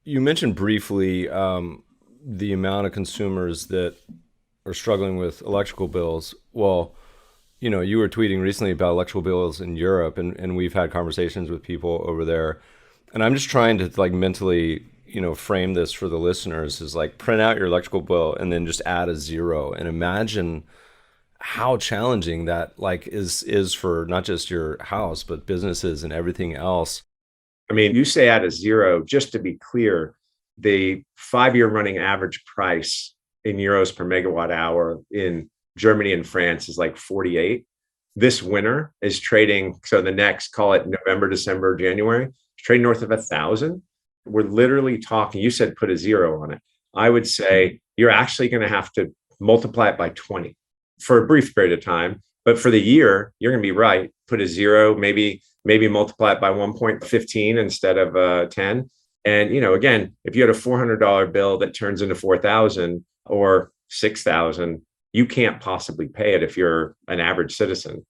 You mentioned briefly the amount of consumers that are struggling with electrical bills. Well, you were tweeting recently about electrical bills in Europe, and we've had conversations with people over there. And I'm just trying to like mentally, frame this for the listeners is like print out your electrical bill and then just add a zero and imagine how challenging that like is for not just your house, but businesses and everything else. I mean, you say at a zero, just to be clear, the 5 year running average price in euros per megawatt hour in Germany and France is like 48. This winter is trading. So the next, call it November, December, January, it's trading north of 1,000. We're literally talking, you said put a zero on it. I would say you're actually going to have to multiply it by 20 for a brief period of time. But for the year, you're going to be right. Put a zero, maybe multiply it by 1.15 instead of 10. And again, if you had a $400 bill that turns into 4,000 or 6,000, you can't possibly pay it if you're an average citizen.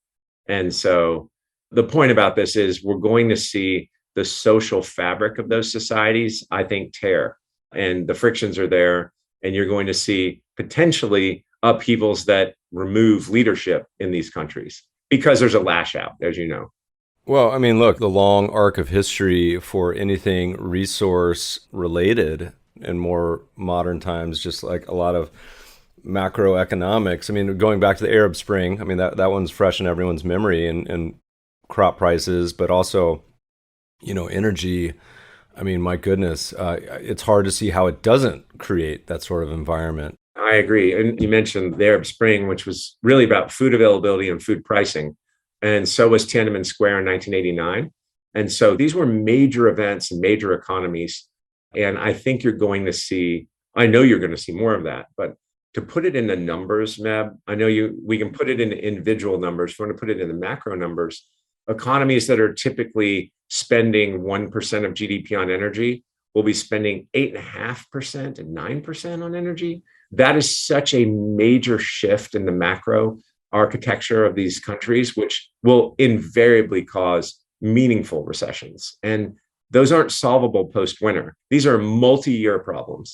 And so the point about this is we're going to see the social fabric of those societies, I think, tear, and the frictions are there. And you're going to see potentially upheavals that remove leadership in these countries because there's a lash out, as you know. Well, I mean, look, the long arc of history for anything resource related in more modern times, just like a lot of macroeconomics. I mean, going back to the Arab Spring, I mean, that one's fresh in everyone's memory and crop prices, but also, energy. I mean, my goodness, it's hard to see how it doesn't create that sort of environment. I agree. And you mentioned the Arab Spring, which was really about food availability and food pricing. And so was Tiananmen Square in 1989. And so these were major events and major economies. And I think you're going to see, I know you're going to see more of that. But to put it in the numbers, Meb, I know we can put it in individual numbers. If you want to put it in the macro numbers, economies that are typically spending 1% of GDP on energy will be spending 8.5% and 9% on energy. That is such a major shift in the macro architecture of these countries, which will invariably cause meaningful recessions. And those aren't solvable post winter. These are multi year problems.